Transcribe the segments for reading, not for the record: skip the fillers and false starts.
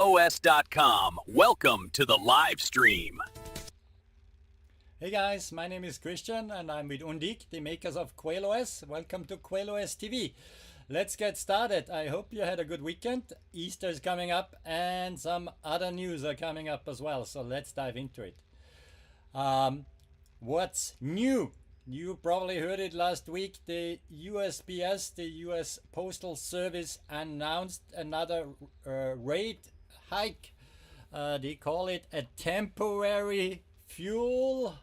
QuailOS.com. Welcome to the live stream. Hey guys, my name is Christian and I'm with Undique, the makers of QuailOS. Welcome to QuailOS TV. Let's get started. I hope you had a good weekend. Easter is coming up and some other news are coming up as well. So let's dive into it. What's new? You probably heard it last week. The USPS, the US Postal Service, announced another rate hike. They call it a temporary fuel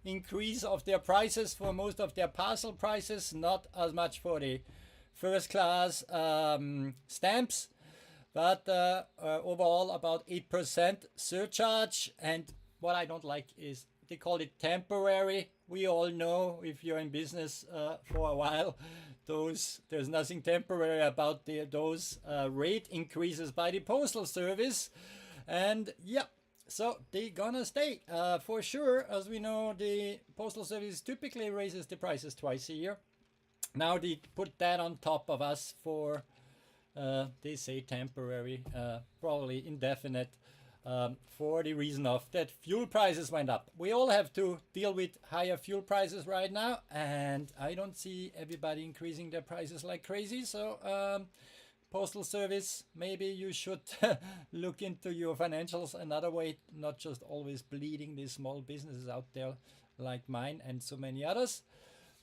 increase of their prices for most of their parcel prices, not as much for the first class stamps, but overall about 8% surcharge. And what I don't like is they call it temporary. We all know, if you're in business for a while, there's nothing temporary about those rate increases by the Postal Service. And yeah, so they're gonna stay for sure. As we know, the Postal Service typically raises the prices twice a year. Now they put that on top of us for, they say temporary, probably indefinite, for the reason of that fuel prices went up. We all have to deal with higher fuel prices right now, and I don't see everybody increasing their prices like crazy. So Postal Service, maybe you should look into your financials another way, not just always bleeding these small businesses out there like mine and so many others.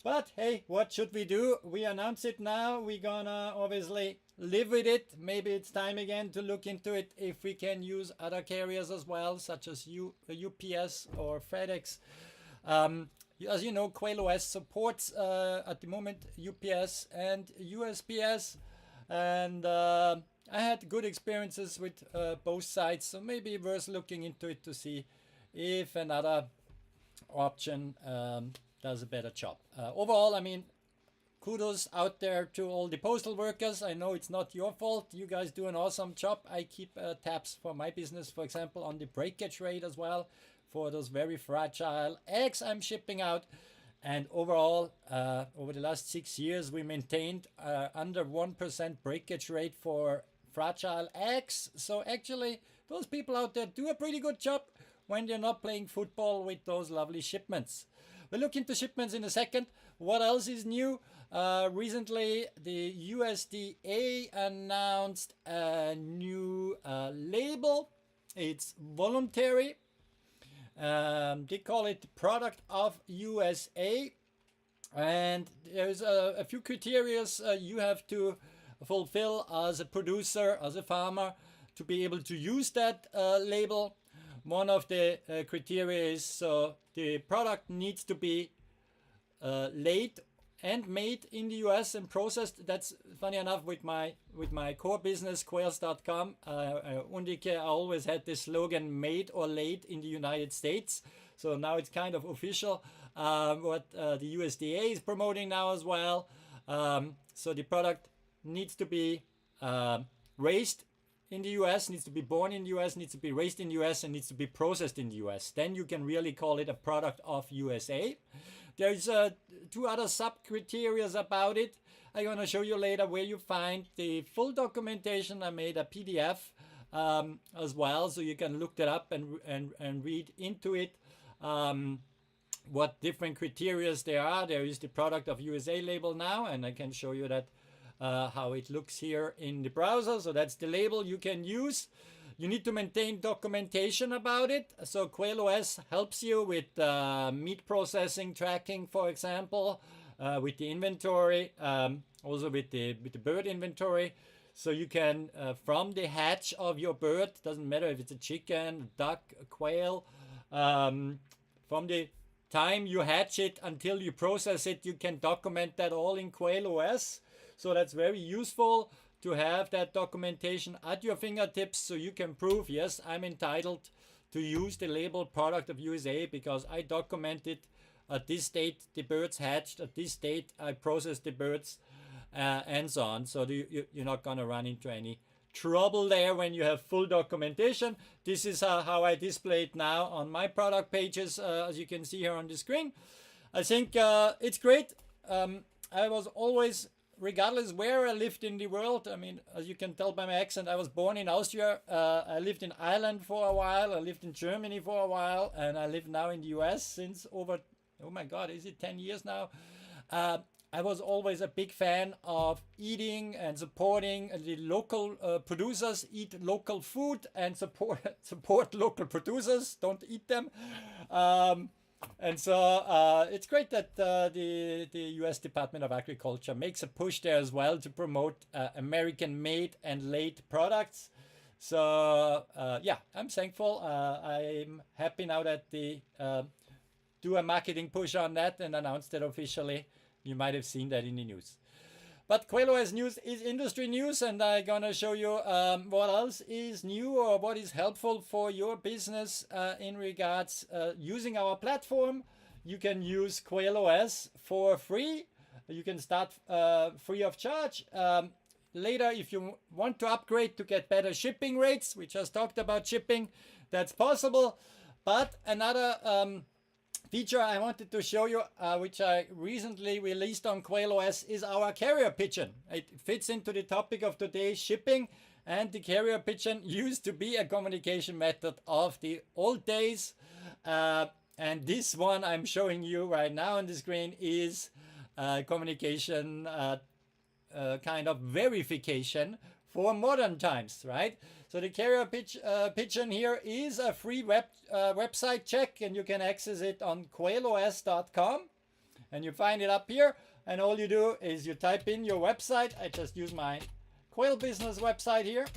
But hey, what should we do? We announce it now. We're gonna obviously live with it. Maybe it's time again to look into it if we can use other carriers as well, such as UPS or FedEx. As you know, QuailOS supports at the moment UPS and USPS, and I had good experiences with both sides, so maybe worth looking into it to see if another option does a better job. Overall, I mean, kudos out there to all the postal workers. I know it's not your fault. You guys do an awesome job. I keep tabs for my business, for example, on the breakage rate as well, for those very fragile eggs I'm shipping out. And overall, over the last 6 years, we maintained under 1% breakage rate for fragile eggs. So actually, those people out there do a pretty good job when they're not playing football with those lovely shipments. We'll look into shipments in a second. What else is new? Recently, the USDA announced a new label. It's voluntary. They call it Product of USA. And there's a few criteria you have to fulfill as a producer, as a farmer, to be able to use that label. One of the criteria is the product needs to be laid and made in the US and processed. That's funny enough with my core business, Quails.com. Undique, I always had this slogan, made or laid in the United States. So now it's kind of official what the USDA is promoting now as well. So the product needs to be raised in the US, needs to be born in the US, needs to be raised in the US, and needs to be processed in the US. Then you can really call it a product of USA. There's two other sub-criteria about it. I'm going to show you later where you find the full documentation. I made a PDF as well, so you can look that up and read into it. What different criteria there are. There is the product of USA label now, and I can show you that how it looks here in the browser. So that's the label you can use. You need to maintain documentation about it. So QuailOS helps you with meat processing tracking, for example, with the inventory, also with the bird inventory. So you can, from the hatch of your bird, doesn't matter if it's a chicken, duck, a quail, from the time you hatch it until you process it, you can document that all in QuailOS. So that's very useful to have that documentation at your fingertips, so you can prove, yes, I'm entitled to use the label product of USA because I documented at this date the birds hatched, at this date I processed the birds, and so on. So you're not going to run into any trouble there when you have full documentation. This is how I display it now on my product pages, as you can see here on the screen. I think it's great. I was always regardless where I lived in the world, I mean, as you can tell by my accent, I was born in Austria. I lived in Ireland for a while. I lived in Germany for a while, and I live now in the US since over, oh my God, is it 10 years now? I was always a big fan of eating and supporting the local producers, eat local food and support local producers, don't eat them. And so it's great that the US Department of Agriculture makes a push there as well to promote American made and laid products. So yeah, I'm thankful. I'm happy now that they do a marketing push on that and announced it officially. You might have seen that in the news. But QuailOS news is industry news, and I'm gonna show you what else is new or what is helpful for your business in regards using our platform. You can use QuailOS for free. You can start free of charge. Later, if you want to upgrade to get better shipping rates, we just talked about shipping, that's possible. But another feature I wanted to show you, which I recently released on QuailOS, is our carrier pigeon. It fits into the topic of today, shipping, and the carrier pigeon used to be a communication method of the old days. And this one I'm showing you right now on the screen is communication kind of verification for modern times, right? So the carrier pigeon here is a free website check, and you can access it on QuailOS.com, and you find it up here, and all you do is you type in your website. I just use my Quail business website here,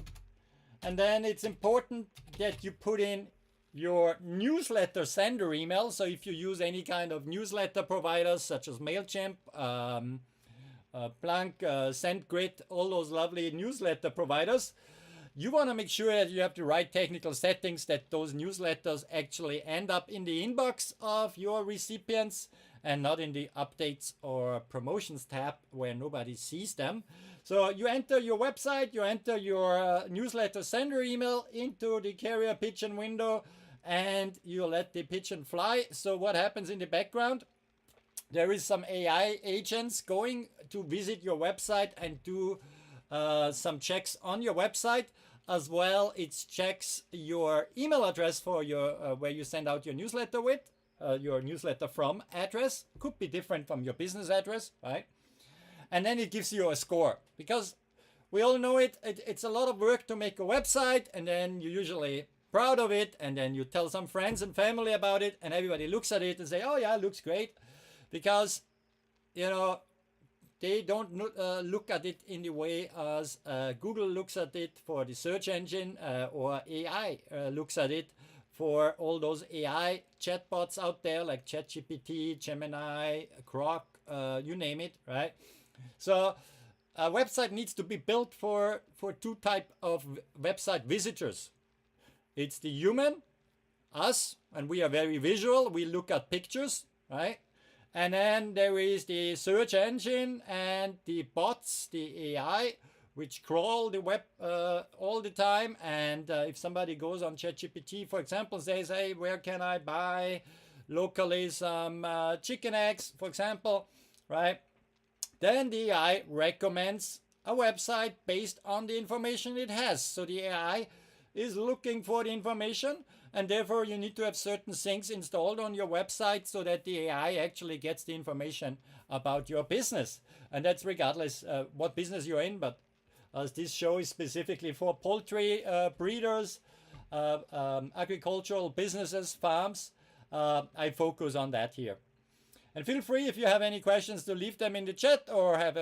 and then it's important that you put in your newsletter sender email. So if you use any kind of newsletter providers such as MailChimp, Blank, SendGrid, all those lovely newsletter providers, you want to make sure that you have the right technical settings, that those newsletters actually end up in the inbox of your recipients and not in the updates or promotions tab where nobody sees them. So you enter your website, you enter your newsletter sender email into the carrier pigeon window, and you let the pigeon fly. So what happens in the background? There is some AI agents going to visit your website and do some checks on your website. As well, it checks your email address for your where you send out your newsletter with, your newsletter from address. Could be different from your business address, right? And then it gives you a score, because we all know it's a lot of work to make a website, and then you're usually proud of it, and then you tell some friends and family about it, and everybody looks at it and say, oh yeah, it looks great, because, you know, they don't look at it in the way as Google looks at it for the search engine, or AI looks at it for all those AI chatbots out there like ChatGPT, Gemini, Grok, you name it, right? So a website needs to be built for two types of website visitors. It's the human, us, and we are very visual. We look at pictures, right? And then there is the search engine and the bots, the AI, which crawl the web all the time. And if somebody goes on ChatGPT, for example, says, hey, where can I buy locally some chicken eggs, for example, right? Then the AI recommends a website based on the information it has. So the AI is looking for the information, and therefore you need to have certain things installed on your website so that the AI actually gets the information about your business. And that's regardless what business you're in, but as this show is specifically for poultry breeders, agricultural businesses, farms, I focus on that here. And feel free, if you have any questions, to leave them in the chat or have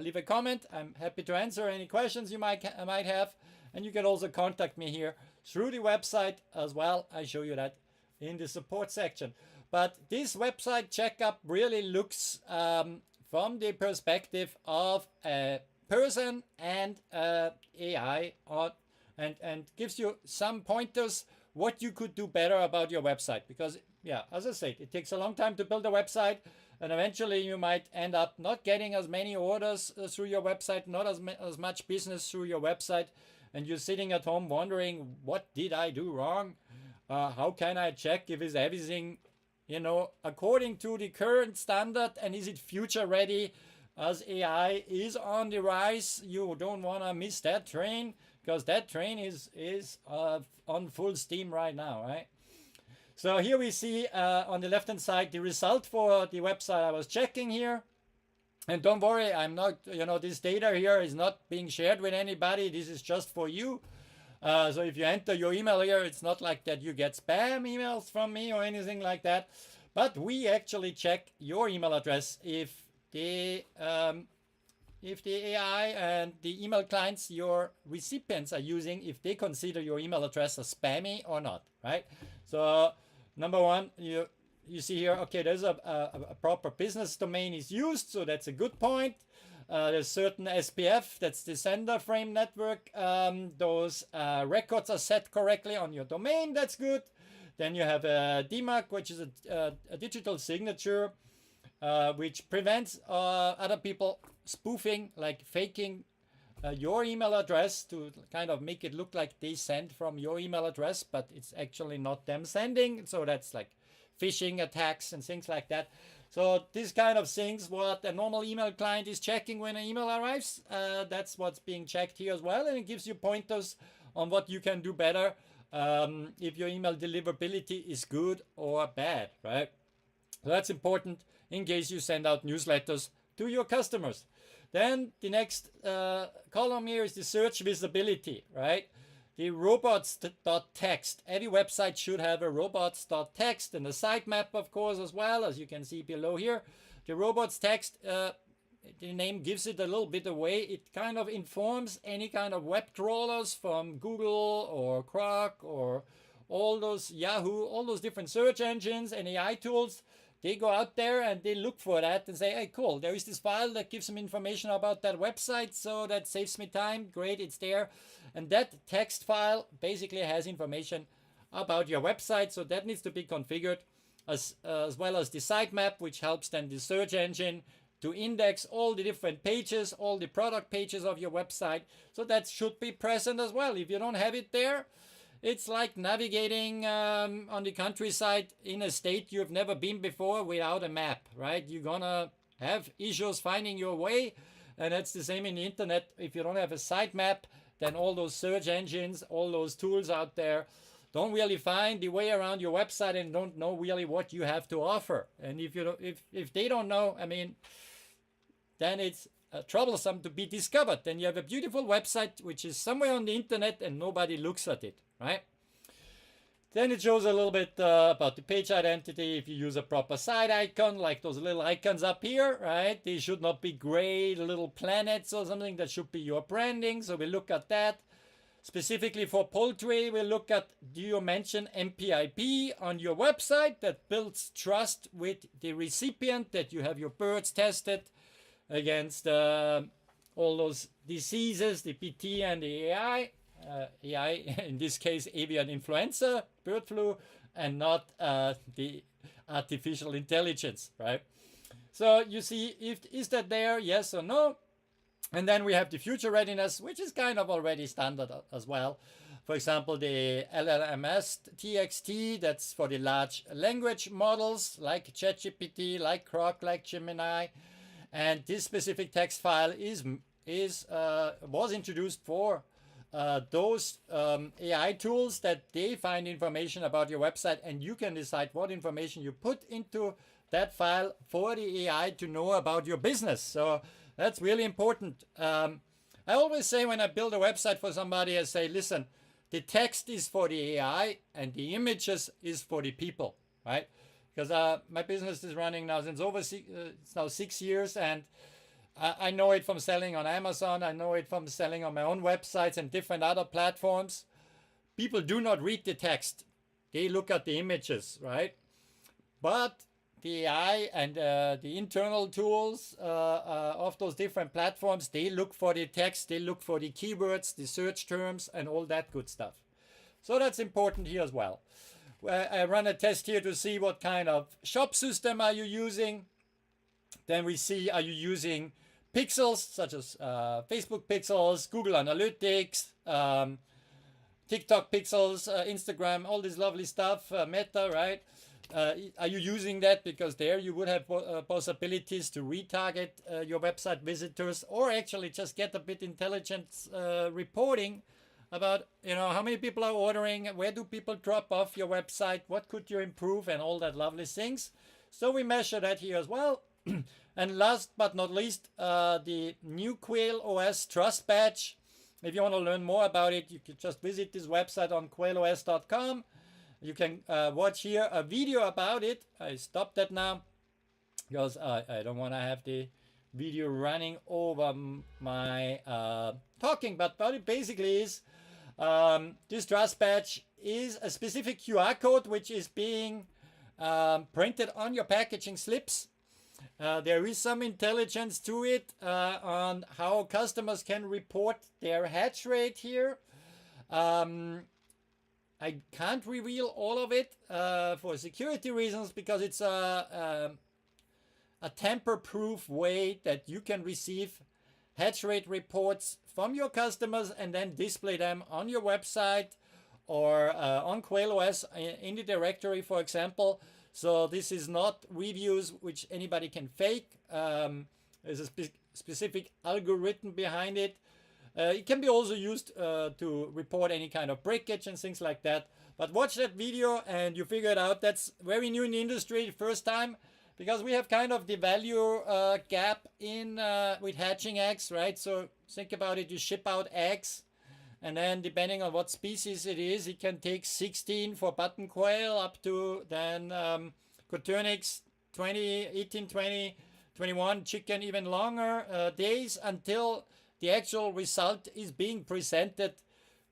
leave a comment. I'm happy to answer any questions you might have. And you can also contact me here through the website as well. I show you that in the support section. But this website checkup really looks from the perspective of a person and AI, and gives you some pointers what you could do better about your website. Because, yeah, as I said, it takes a long time to build a website, and eventually you might end up not getting as many orders through your website, not as much business through your website, and you're sitting at home wondering, what did I do wrong? How can I check if it's everything, you know, according to the current standard, and is it future ready? as AI is on the rise. You don't want to miss that train, because that train is on full steam right now, right? So here we see on the left hand side the result for the website I was checking here. And don't worry, I'm not, this data here is not being shared with anybody. This is just for you. So if you enter your email here, it's not like that you get spam emails from me or anything like that. But we actually check your email address if the AI and the email clients your recipients are using, if they consider your email address as spammy or not, right? So number one, you see here, okay, there's a proper business domain is used, so that's a good point. There's certain SPF, that's the sender frame network. Those records are set correctly on your domain, that's good. Then you have a DMARC, which is a digital signature, which prevents other people spoofing, like faking your email address to kind of make it look like they sent from your email address, but it's actually not them sending. So that's like phishing attacks and things like that. So this kind of things, what a normal email client is checking when an email arrives, that's what's being checked here as well. And it gives you pointers on what you can do better if your email deliverability is good or bad, right? So that's important in case you send out newsletters to your customers. Then the next column here is the search visibility, right? The robots.txt. Every website should have a robots.txt and a sitemap, of course, as well, as you can see below here. The robots.txt, the name gives it a little bit away. It kind of informs any kind of web crawlers from Google or Croc or all those Yahoo, all those different search engines and AI tools. They go out there and they look for that and say, hey, cool, there is this file that gives some information about that website, so that saves me time. Great, it's there. And that text file basically has information about your website, so that needs to be configured, as well as the sitemap, which helps then the search engine to index all the different pages, all the product pages of your website. So that should be present as well. If you don't have it there, it's like navigating on the countryside in a state you've never been before without a map, right? You're gonna have issues finding your way, and that's the same in the internet. If you don't have a sitemap, then all those search engines, all those tools out there don't really find the way around your website and don't know really what you have to offer. And if they don't know, I mean, then it's troublesome to be discovered. Then you have a beautiful website which is somewhere on the internet and nobody looks at it, right? Then it shows a little bit about the page identity. If you use a proper site icon, like those little icons up here, right? They should not be gray little planets or something. That should be your branding. So we look at that. Specifically for poultry, we look at, do you mention MPIP on your website? That builds trust with the recipient, that you have your birds tested against all those diseases, the PT and the AI. AI, in this case, avian influenza, bird flu, and not the artificial intelligence, right? So you see, is that there, yes or no? And then we have the future readiness, which is kind of already standard as well. For example, the LLMS TXT, that's for the large language models like ChatGPT, like Grok, like Gemini. And this specific text file was introduced for those AI tools that they find information about your website, and you can decide what information you put into that file for the AI to know about your business. So that's really important. I always say when I build a website for somebody, I say, listen, the text is for the AI and the images is for the people, right? Because my business is running now since it's now 6 years, and I know it from selling on Amazon. I know it from selling on my own websites and different other platforms. People do not read the text. They look at the images, right? But the AI and the internal tools of those different platforms, they look for the text, they look for the keywords, the search terms, and all that good stuff. So that's important here as well. I run a test here to see what kind of shop system are you using. Then we see, are you using pixels such as Facebook pixels, Google Analytics, TikTok pixels, Instagram, all this lovely stuff, Meta, right? are you using that? Because there you would have possibilities to retarget your website visitors, or actually just get a bit intelligent reporting about, you know, how many people are ordering, where do people drop off your website, what could you improve, and all that lovely things. So we measure that here as well. And last but not least, the new QuailOS Trust Badge. If you want to learn more about it, you can just visit this website on QuailOS.com. You can watch here a video about it. I stopped that now because I don't want to have the video running over my talking. But what it basically is, this Trust Badge is a specific QR code which is being printed on your packaging slips. There is some intelligence to it on how customers can report their hatch rate here. I can't reveal all of it for security reasons, because it's a tamper-proof way that you can receive hatch rate reports from your customers and then display them on your website or on QuailOS in the directory, for example. So this is not reviews which anybody can fake. There's a specific algorithm behind it. It can be also used to report any kind of breakage and things like that. But watch that video and you figure it out. That's very new in the industry, first time, because we have kind of the value gap in with hatching eggs, right? So think about it, you ship out eggs, and then depending on what species it is, it can take 16 for button quail up to then coturnix 20, 18, 20, 21 chicken, even longer days until the actual result is being presented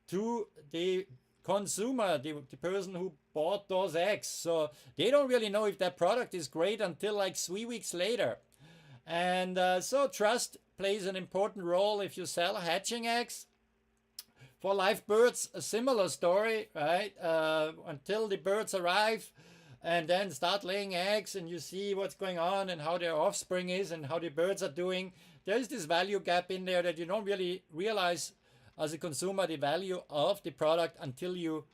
to the consumer, the person who bought those eggs. So they don't really know if that product is great until like 3 weeks later. And so trust plays an important role if you sell hatching eggs. For live birds, a similar story, right? Until the birds arrive and then start laying eggs and you see what's going on and how their offspring is and how the birds are doing. There's this value gap in there that you don't really realize as a consumer the value of the product until you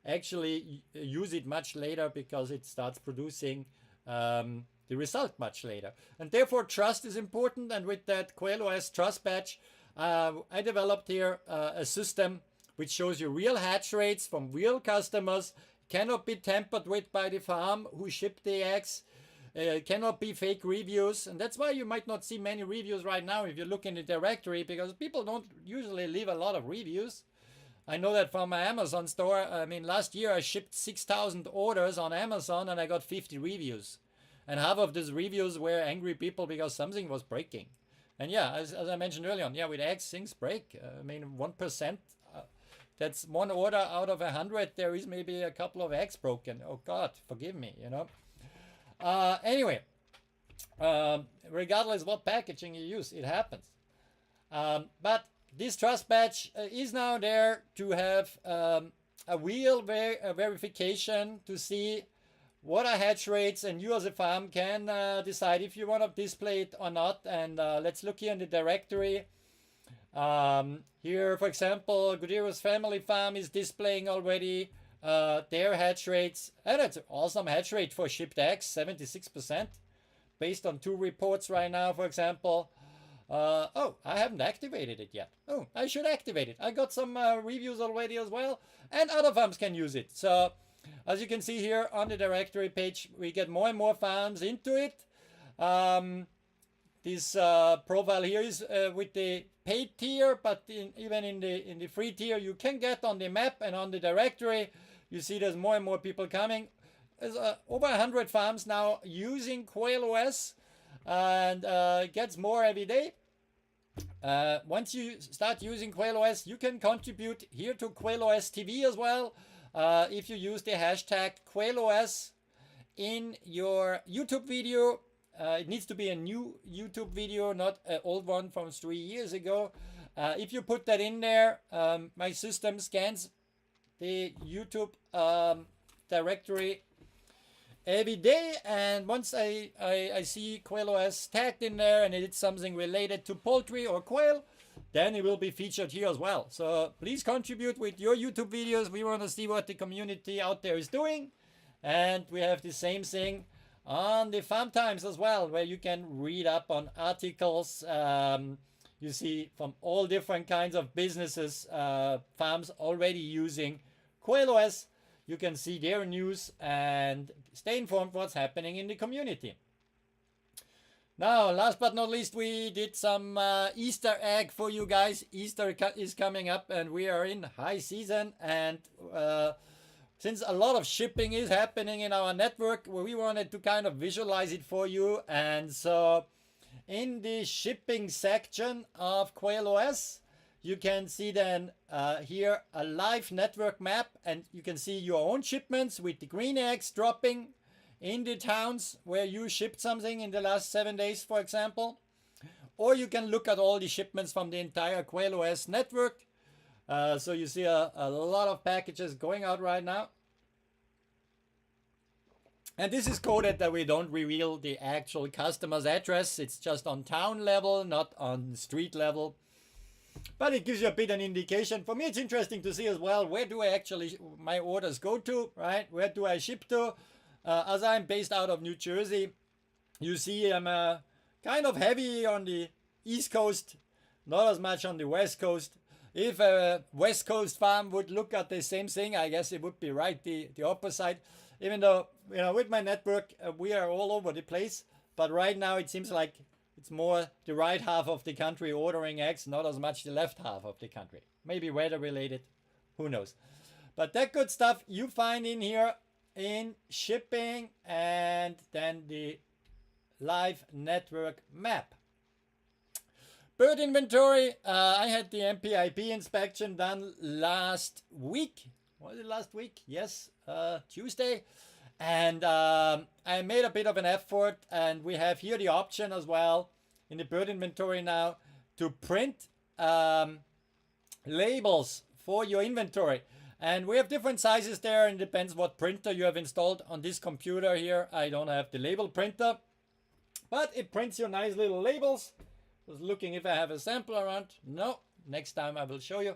actually use it much later, because it starts producing the result much later. And therefore trust is important. And with that QuailOS Trust Badge, I developed here a system which shows you real hatch rates from real customers, cannot be tampered with by the farm who shipped the eggs. Cannot be fake reviews, and that's why you might not see many reviews right now if you look in the directory, because people don't usually leave a lot of reviews. I know that from my Amazon store. I mean, last year I shipped 6,000 orders on Amazon and I got 50 reviews, and half of these reviews were angry people because something was breaking. And yeah, as I mentioned earlier on, yeah, with eggs things break. I mean, 1%, that's one order out of 100. There is maybe a couple of eggs broken. Oh God, forgive me, you know. Anyway, regardless what packaging you use, it happens. But this Trust Badge is now there to have a real verification to see what are hatch rates, and you as a farm can decide if you want to display it or not. And let's look here in the directory. Here, for example, Gudiro's Family Farm is displaying already their hatch rates, and it's an awesome hatch rate for shipped eggs, 76%, based on 2 reports right now, for example. Oh, I haven't activated it yet. Oh, I should activate it. I got some reviews already as well, and other farms can use it. So, as you can see here on the directory page, we get more and more farms into it. This profile here is with the paid tier, but even in the free tier, you can get on the map and on the directory. You see there's more and more people coming. There's over 100 farms now using QuailOS, and it gets more every day. Once you start using QuailOS, you can contribute here to QuailOS TV as well. If you use the hashtag QuailOS in your YouTube video. It needs to be a new YouTube video, not an old one from 3 years ago. If you put that in there, my system scans the YouTube directory every day, and once I see QuailOS tagged in there and it's something related to poultry or quail, then it will be featured here as well. So please contribute with your YouTube videos. We want to see what the community out there is doing, And we have the same thing on the Farm Times as well, where you can read up on articles. You see from all different kinds of businesses, farms already using QuailOS. You can see their news and stay informed what's happening in the community. Now, last but not least, we did some Easter egg for you guys. Easter is coming up and we are in high season, and since a lot of shipping is happening in our network, we wanted to kind of visualize it for you. And so in the shipping section of QuailOS, you can see then here a live network map, and you can see your own shipments with the green eggs dropping in the towns where you shipped something in the last 7 days, for example. Or you can look at all the shipments from the entire QuailOS network. So you see a lot of packages going out right now. And this is coded that we don't reveal the actual customer's address. It's just on town level, not on street level. But it gives you a bit an indication. For me, it's interesting to see as well, where do I actually, my orders go to, right? Where do I ship to? As I'm based out of New Jersey, you see I'm kind of heavy on the East Coast, not as much on the West Coast. If a West Coast farm would look at the same thing, I guess it would be right the opposite. Even though, you know, with my network, we are all over the place. But right now it seems like it's more the right half of the country ordering eggs, not as much the left half of the country. Maybe weather related, who knows. But that good stuff you find in here in shipping, and then the live network map. Bird inventory, I had the MPIP inspection done last week. Was it last week? Yes, Tuesday. And I made a bit of an effort, and we have here the option as well in the bird inventory now to print labels for your inventory. And we have different sizes there, and it depends what printer you have installed on this computer here. I don't have the label printer, but it prints your nice little labels. Was looking if I have a sample around. No, next time I will show you.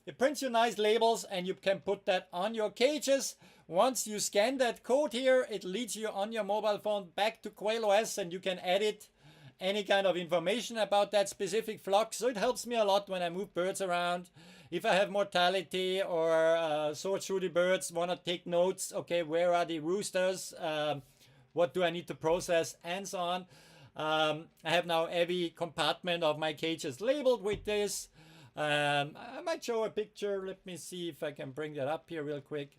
It prints you nice labels, and you can put that on your cages. Once you scan that code here, it leads you on your mobile phone back to QuailOS, and you can edit any kind of information about that specific flock. So it helps me a lot when I move birds around. If I have mortality or sort through the birds, want to take notes, okay, where are the roosters? What do I need to process, and so on. I have now every compartment of my cages labeled with this. I might show a picture. Let me see if I can bring that up here real quick.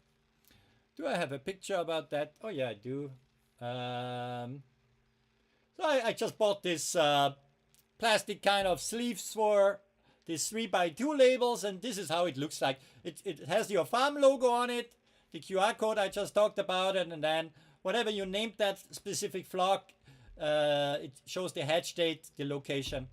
Do I have a picture about that? Oh yeah, I do. So I just bought this plastic kind of sleeves for these 3x2 labels, and this is how it looks like. It has your farm logo on it, the QR code I just talked about, and then whatever you named that specific flock, it shows the hatch date, the location.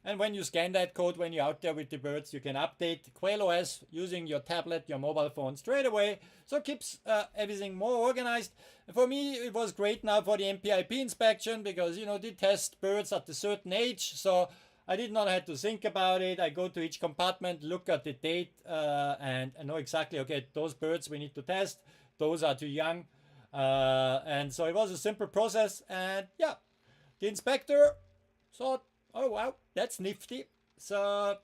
And when you scan that code, when you're out there with the birds, you can update QuailOS using your tablet, your mobile phone straight away. So it keeps everything more organized. And for me, it was great now for the MPIP inspection because, you know, they test birds at a certain age. So I did not have to think about it. I go to each compartment, look at the date, and I know exactly, okay, those birds we need to test. Those are too young. And so it was a simple process. And yeah, the inspector thought, oh wow, that's nifty. So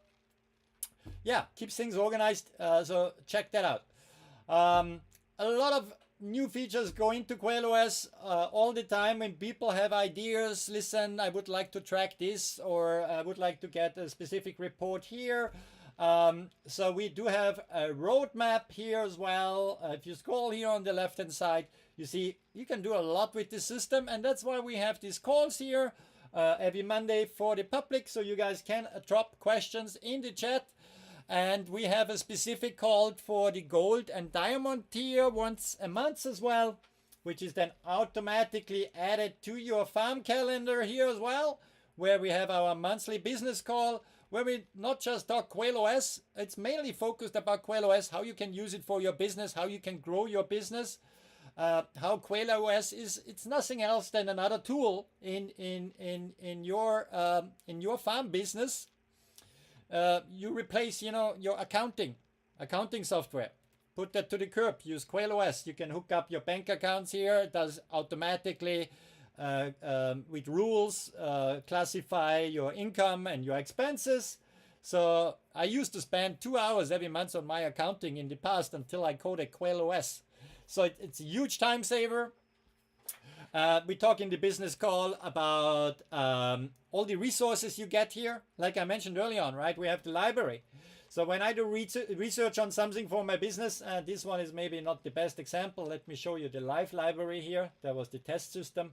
yeah, keeps things organized. So check that out. A lot of new features go into QuailOS all the time. When people have ideas, listen, I would like to track this, or I would like to get a specific report here. So we do have a roadmap here as well. If you scroll here on the left hand side, you see you can do a lot with the system, and that's why we have these calls here every Monday for the public, so you guys can drop questions in the chat. And we have a specific call for the gold and diamond tier once a month as well, which is then automatically added to your farm calendar here as well, where we have our monthly business call, where we not just talk QuailOS. It's mainly focused about QuailOS, how you can use it for your business, how you can grow your business. How QuailOS is, it's nothing else than another tool in your farm business. You replace, you know, your accounting software. put that to the curb. Use QuailOS. You can hook up your bank accounts here. It does automatically with rules classify your income and your expenses. So I used to spend 2 hours every month on my accounting in the past until I coded QuailOS. So it's a huge time saver. We talk in the business call about all the resources you get here. Like I mentioned early on, right? We have the library. So when I do research on something for my business, this one is maybe not the best example. Let me show you the live library here. That was the test system.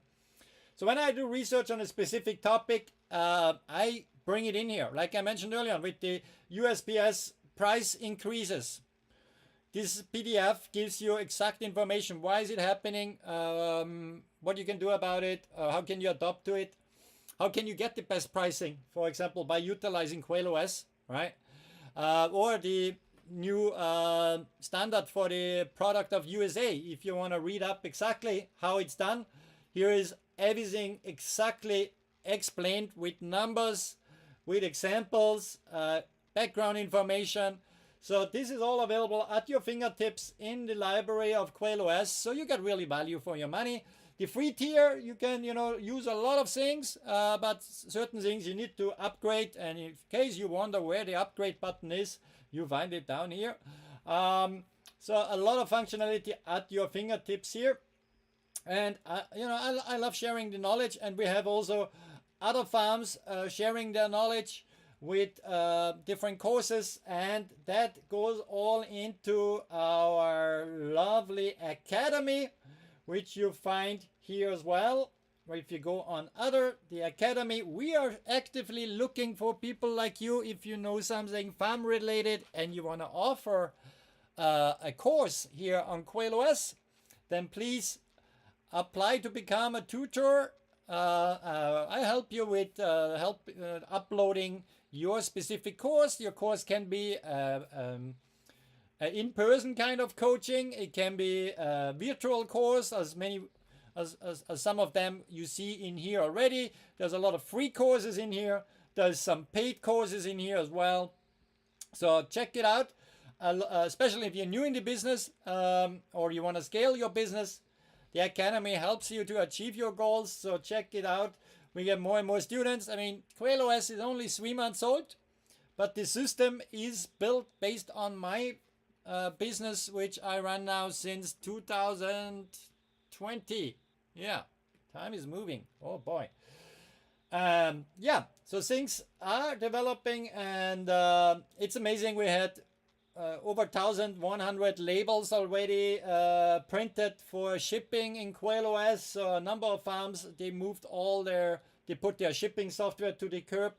So when I do research on a specific topic, I bring it in here. Like I mentioned earlier on with the USPS price increases. This PDF gives you exact information. Why is it happening? What you can do about it? How can you adapt to it? How can you get the best pricing? For example, by utilizing QuailOS, right? Or the new standard for the product of USA. If you want to read up exactly how it's done, here is everything exactly explained with numbers, with examples, background information. So this is all available at your fingertips in the library of QuailOS. So you get really value for your money. The free tier, you can, use a lot of things, but certain things you need to upgrade. And in case you wonder where the upgrade button is, you find it down here. So a lot of functionality at your fingertips here. And, I love sharing the knowledge. And we have also other farms sharing their knowledge with different courses, and that goes all into our lovely academy, which you find here as well. Or if you go on the academy, we are actively looking for people like you. If you know something farm related and you want to offer a course here on QuailOS, then please apply to become a tutor. I help you with uploading your specific course. Your course can be an in-person kind of coaching. It can be a virtual course, as some of them you see in here already. There's a lot of free courses in here. There's some paid courses in here as well. So check it out, especially if you're new in the business or you want to scale your business. The Academy helps you to achieve your goals, so check it out. We get more and more students. I mean, QuailOS is only 3 months old, but the system is built based on my business, which I run now since 2020. Yeah, time is moving. Oh boy. So things are developing, and it's amazing. We had over 1,100 labels already printed for shipping in QuailOS. So a number of farms, they put their shipping software to the curb,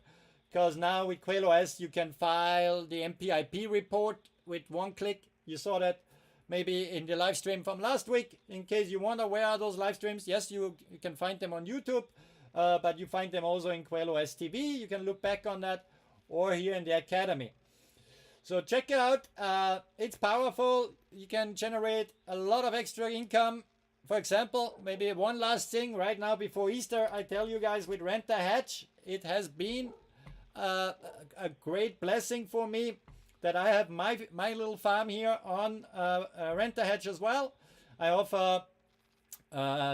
because now with QuailOS you can file the MPIP report with one click. You saw that maybe in the live stream from last week. In case you wonder where are those live streams, yes, you can find them on YouTube, but you find them also in QuailOS TV. You can look back on that, or here in the Academy. So check it out. It's powerful. You can generate a lot of extra income. For example, maybe one last thing right now before Easter, I tell you guys, with Rent a Hatch, it has been a great blessing for me that I have my little farm here on Rent a Hatch as well. I offer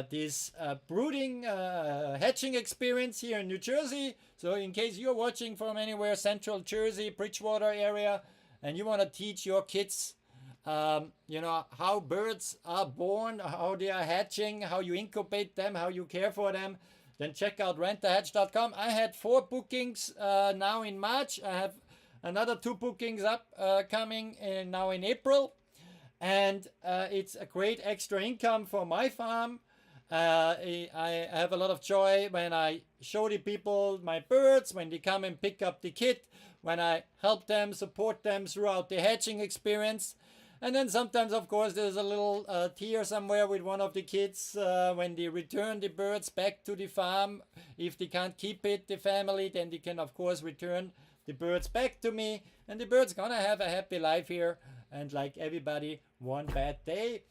this brooding hatching experience here in New Jersey. So in case you're watching from anywhere, Central Jersey, Bridgewater area, and you want to teach your kids, how birds are born, how they are hatching, how you incubate them, how you care for them, then check out rentahatch.com. I had 4 bookings now in March. I have another 2 bookings up coming now in April. And it's a great extra income for my farm. I have a lot of joy when I show the people my birds, when they come and pick up the kit, when I help them, support them throughout the hatching experience. And then sometimes, of course, there's a little tear somewhere with one of the kids when they return the birds back to the farm. If they can't keep it, the family, then they can, of course, return the birds back to me. And the bird's gonna have a happy life here. And like everybody, one bad day.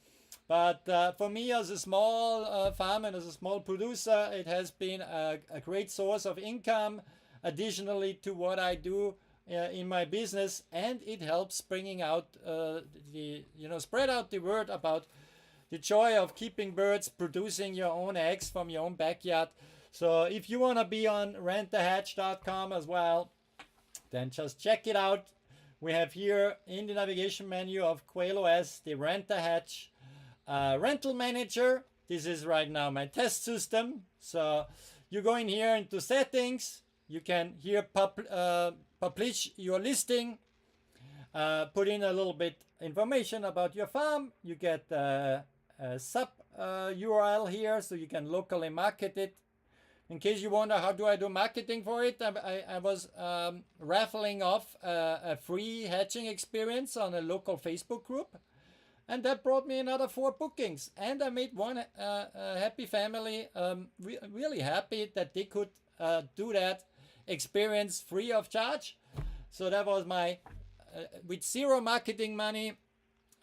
But for me, as a small farm and as a small producer, it has been a great source of income. Additionally to what I do in my business, and it helps bringing out spread out the word about the joy of keeping birds, producing your own eggs from your own backyard. So if you want to be on rentthehatch.com as well, then just check it out. We have here in the navigation menu of QuailOS the Rent the Hatch rental manager. This is right now my test system. So you go in here into settings. You can here publish your listing. Put in a little bit information about your farm. You get a sub URL here, so you can locally market it. In case you wonder how do I do marketing for it, I was raffling off a free hatching experience on a local Facebook group, and that brought me another 4 bookings, and I made one happy family really happy that they could do that experience free of charge. So that was my with 0 marketing money,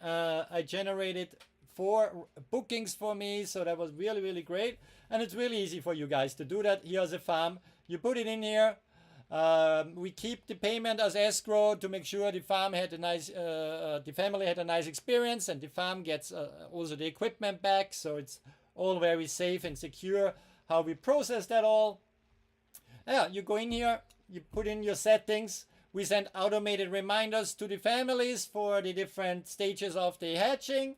I generated 4 bookings for me, so that was really, really great. And it's really easy for you guys to do that. Here's a farm. You put it in here. We keep the payment as escrow to make sure the farm had a nice, the family had a nice experience, and the farm gets also the equipment back. So it's all very safe and secure how we process that all. Yeah, you go in here, you put in your settings. We send automated reminders to the families for the different stages of the hatching.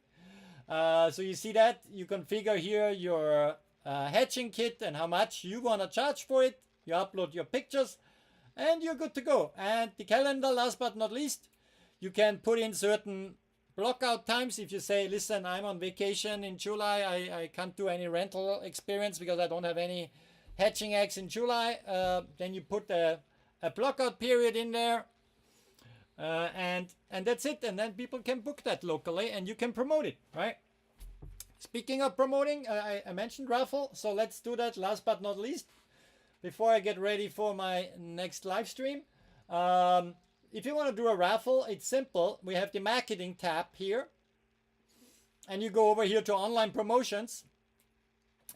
So you see that you configure here your hatching kit and how much you want to charge for it. You upload your pictures and you're good to go. And the calendar, last but not least, you can put in certain blockout times. If you say, listen, I'm on vacation in July, I can't do any rental experience because I don't have any hatching eggs in July, then you put a blockout period in there, and that's it. And then people can book that locally and you can promote it, right? Speaking of promoting, I mentioned raffle, so let's do that last but not least before I get ready for my next live stream. If you want to do a raffle, it's simple. We have the marketing tab here, and you go over here to online promotions,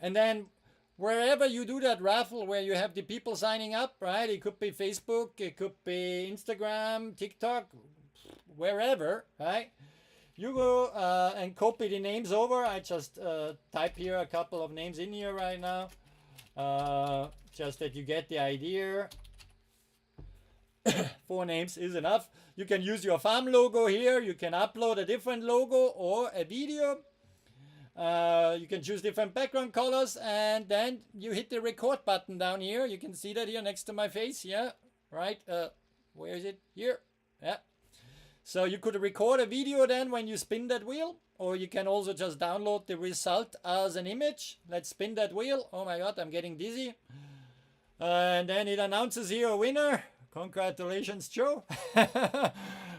and then wherever you do that raffle, where you have the people signing up, right? It could be Facebook, it could be Instagram, TikTok, wherever, right? You go and copy the names over. I just type here a couple of names in here right now, just that you get the idea. 4 names is enough. You can use your farm logo here. You can upload a different logo or a video. You can choose different background colors, and then you hit the record button down here. You can see that here next to my face. Yeah, right. Where is it? Here. Yeah. So you could record a video then when you spin that wheel, or you can also just download the result as an image. Let's spin that wheel. Oh my God, I'm getting dizzy. And then it announces here a winner. Congratulations, Joe.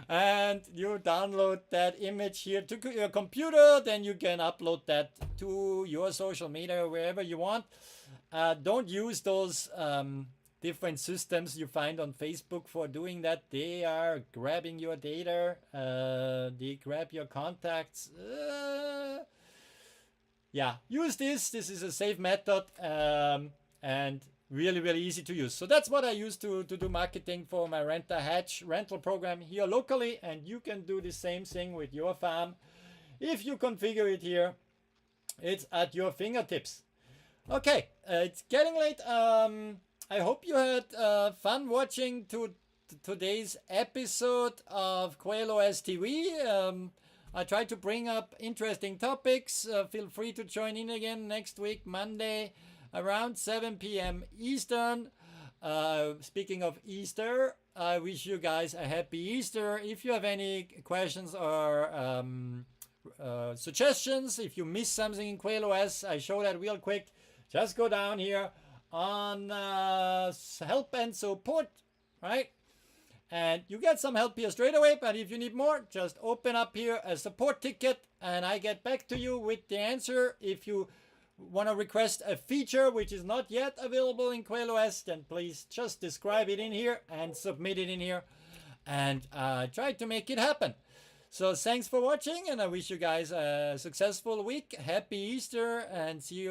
And you download that image here to your computer, then you can upload that to your social media, wherever you want. Don't use those different systems you find on Facebook for doing that. They are grabbing your data. They grab your contacts. Yeah, use this. This is a safe method, and really, really easy to use. So that's what I use to do marketing for my Rent a Hatch rental program here locally, and you can do the same thing with your farm. If you configure it here, it's at your fingertips. Okay, it's getting late. I hope you had fun watching today's episode of QuailOS TV. I try to bring up interesting topics. Feel free to join in again next week, Monday, around 7 p.m. Eastern. Speaking of Easter, I wish you guys a happy Easter. If you have any questions or suggestions, if you missed something in QuailOS, I show that real quick. Just go down here on help and support, right? And you get some help here straight away, but if you need more, just open up here a support ticket and I get back to you with the answer. If you want to request a feature which is not yet available in QuailOS, then please just describe it in here and submit it in here, and try to make it happen. So thanks for watching, and I wish you guys a successful week. Happy Easter, and see you